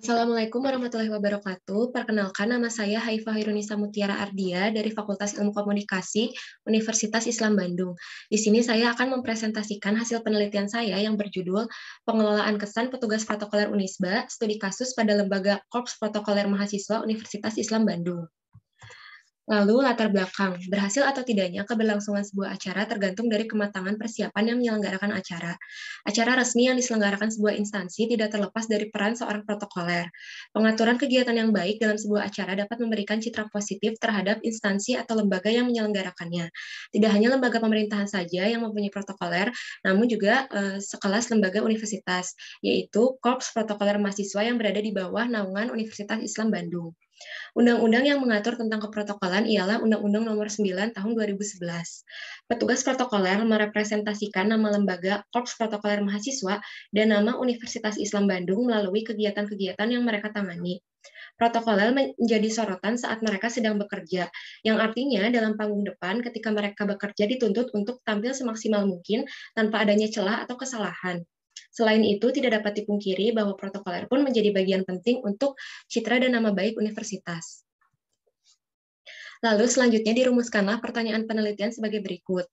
Assalamualaikum warahmatullahi wabarakatuh. Perkenalkan, nama saya Haifah Hirunisa Mutiara Ardia dari Fakultas Ilmu Komunikasi Universitas Islam Bandung. Di sini saya akan mempresentasikan hasil penelitian saya yang berjudul Pengelolaan Kesan Petugas Protokoler Unisba, Studi Kasus pada Lembaga Korps Protokoler Mahasiswa Universitas Islam Bandung. Lalu, latar belakang. Berhasil atau tidaknya keberlangsungan sebuah acara tergantung dari kematangan persiapan yang menyelenggarakan acara. Acara resmi yang diselenggarakan sebuah instansi tidak terlepas dari peran seorang protokoler. Pengaturan kegiatan yang baik dalam sebuah acara dapat memberikan citra positif terhadap instansi atau lembaga yang menyelenggarakannya. Tidak hanya lembaga pemerintahan saja yang mempunyai protokoler, namun juga sekelas lembaga universitas, yaitu Korps Protokoler Mahasiswa yang berada di bawah naungan Universitas Islam Bandung. Undang-undang yang mengatur tentang keprotokolan ialah Undang-Undang Nomor 9 Tahun 2011. Petugas protokoler merepresentasikan nama lembaga Korps Protokoler Mahasiswa dan nama Universitas Islam Bandung melalui kegiatan-kegiatan yang mereka tangani. Protokoler menjadi sorotan saat mereka sedang bekerja, yang artinya dalam panggung depan ketika mereka bekerja dituntut untuk tampil semaksimal mungkin tanpa adanya celah atau kesalahan. Selain itu, tidak dapat dipungkiri bahwa protokoler pun menjadi bagian penting untuk citra dan nama baik universitas. Lalu selanjutnya dirumuskanlah pertanyaan penelitian sebagai berikut.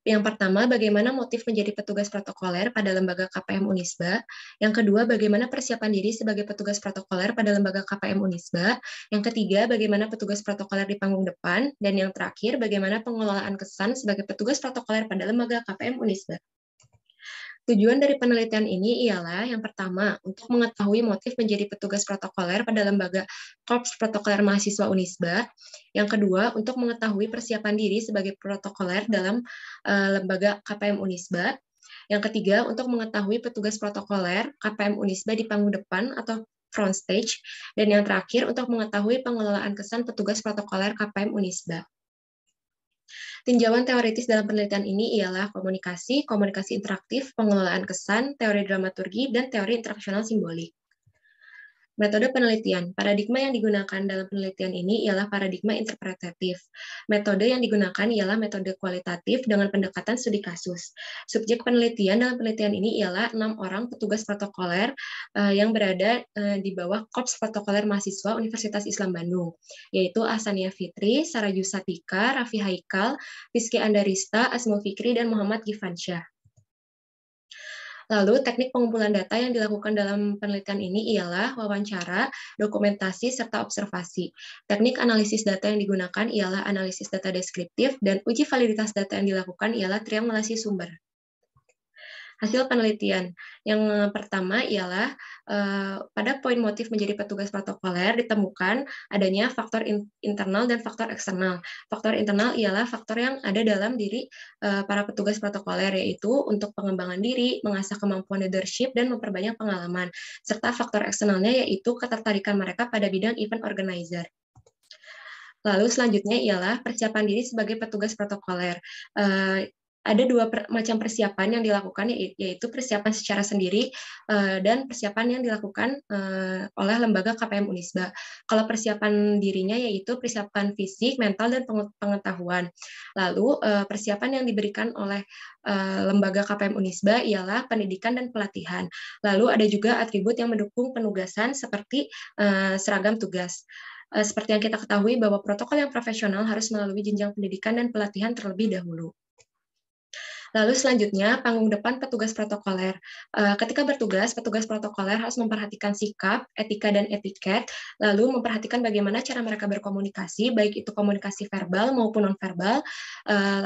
Yang pertama, bagaimana motif menjadi petugas protokoler pada lembaga KPM Unisba? Yang kedua, bagaimana persiapan diri sebagai petugas protokoler pada lembaga KPM Unisba? Yang ketiga, bagaimana petugas protokoler di panggung depan? Dan yang terakhir, bagaimana pengelolaan kesan sebagai petugas protokoler pada lembaga KPM Unisba? Tujuan dari penelitian ini ialah yang pertama, untuk mengetahui motif menjadi petugas protokoler pada lembaga Korps Protokoler Mahasiswa Unisba. Yang kedua, untuk mengetahui persiapan diri sebagai protokoler dalam lembaga KPM Unisba. Yang ketiga, untuk mengetahui petugas protokoler KPM Unisba di panggung depan atau front stage. Dan yang terakhir, untuk mengetahui pengelolaan kesan petugas protokoler KPM Unisba. Tinjauan teoritis dalam penelitian ini ialah komunikasi, komunikasi interaktif, pengelolaan kesan, teori dramaturgi, dan teori interaksional simbolik. Metode penelitian. Paradigma yang digunakan dalam penelitian ini ialah paradigma interpretatif. Metode yang digunakan ialah metode kualitatif dengan pendekatan studi kasus. Subjek penelitian dalam penelitian ini ialah 6 orang petugas protokoler yang berada di bawah Korps Protokoler Mahasiswa Universitas Islam Bandung, yaitu Ahsaniyah Fitri, Saraju Satika, Raffi Haikal, Rizky Andarista, Asmul Fikri, dan Muhammad Gifansyah. Lalu, teknik pengumpulan data yang dilakukan dalam penelitian ini ialah wawancara, dokumentasi, serta observasi. Teknik analisis data yang digunakan ialah analisis data deskriptif, dan uji validitas data yang dilakukan ialah triangulasi sumber. Hasil penelitian. Yang pertama ialah pada poin motif menjadi petugas protokoler ditemukan adanya faktor internal dan faktor eksternal. Faktor internal ialah faktor yang ada dalam diri para petugas protokoler, yaitu untuk pengembangan diri, mengasah kemampuan leadership, dan memperbanyak pengalaman. Serta faktor eksternalnya yaitu ketertarikan mereka pada bidang event organizer. Lalu selanjutnya ialah persiapan diri sebagai petugas protokoler. Ada dua macam persiapan yang dilakukan, yaitu persiapan secara sendiri dan persiapan yang dilakukan oleh lembaga KPM Unisba. Kalau persiapan dirinya yaitu persiapan fisik, mental, dan pengetahuan. Lalu persiapan yang diberikan oleh lembaga KPM Unisba ialah pendidikan dan pelatihan. Lalu ada juga atribut yang mendukung penugasan seperti seragam tugas. Seperti yang kita ketahui bahwa protokol yang profesional harus melalui jenjang pendidikan dan pelatihan terlebih dahulu. Lalu selanjutnya, panggung depan petugas protokoler. Ketika bertugas, petugas protokoler harus memperhatikan sikap, etika, dan etiket, lalu memperhatikan bagaimana cara mereka berkomunikasi, baik itu komunikasi verbal maupun non-verbal.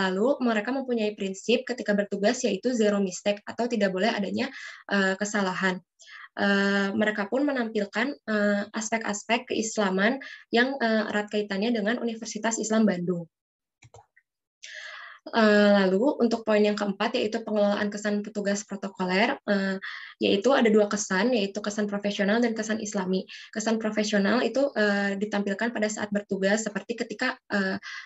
Lalu mereka mempunyai prinsip ketika bertugas, yaitu zero mistake, atau tidak boleh adanya kesalahan. Mereka pun menampilkan aspek-aspek keislaman yang erat kaitannya dengan Universitas Islam Bandung. Lalu untuk poin yang keempat yaitu pengelolaan kesan petugas protokoler, yaitu ada dua kesan, yaitu kesan profesional dan kesan islami. Kesan profesional itu ditampilkan pada saat bertugas, seperti ketika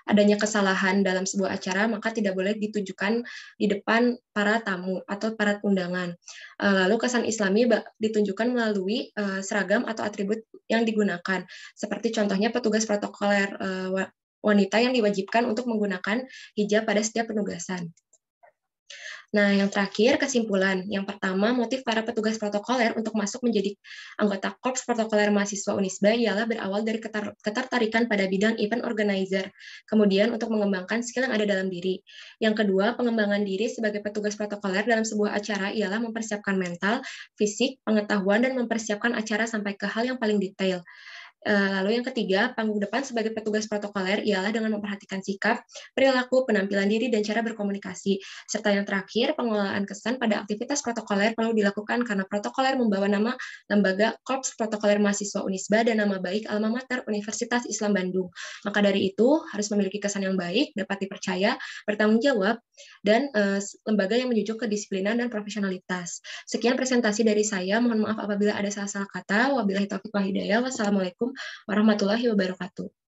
adanya kesalahan dalam sebuah acara, maka tidak boleh ditunjukkan di depan para tamu atau para undangan. Lalu kesan islami ditunjukkan melalui seragam atau atribut yang digunakan, seperti contohnya petugas protokoler wanita yang diwajibkan untuk menggunakan hijab pada setiap penugasan. Nah, yang terakhir, kesimpulan. Yang pertama, motif para petugas protokoler untuk masuk menjadi anggota Korps Protokoler Mahasiswa Unisba ialah berawal dari ketertarikan pada bidang event organizer, kemudian untuk mengembangkan skill yang ada dalam diri. Yang kedua, pengembangan diri sebagai petugas protokoler dalam sebuah acara ialah mempersiapkan mental, fisik, pengetahuan, dan mempersiapkan acara sampai ke hal yang paling detail. Lalu yang ketiga, panggung depan sebagai petugas protokoler ialah dengan memperhatikan sikap, perilaku, penampilan diri, dan cara berkomunikasi. Serta yang terakhir, pengelolaan kesan pada aktivitas protokoler perlu dilakukan karena protokoler membawa nama lembaga Korps Protokoler Mahasiswa Unisba dan nama baik alma mater Universitas Islam Bandung. Maka dari itu, harus memiliki kesan yang baik, dapat dipercaya, bertanggung jawab, dan lembaga yang menjunjung kedisiplinan dan profesionalitas. Sekian presentasi dari saya. Mohon maaf apabila ada salah-salah kata. Wabillahi taufiq wal hidayah. Wassalamualaikum warahmatullahi wabarakatuh.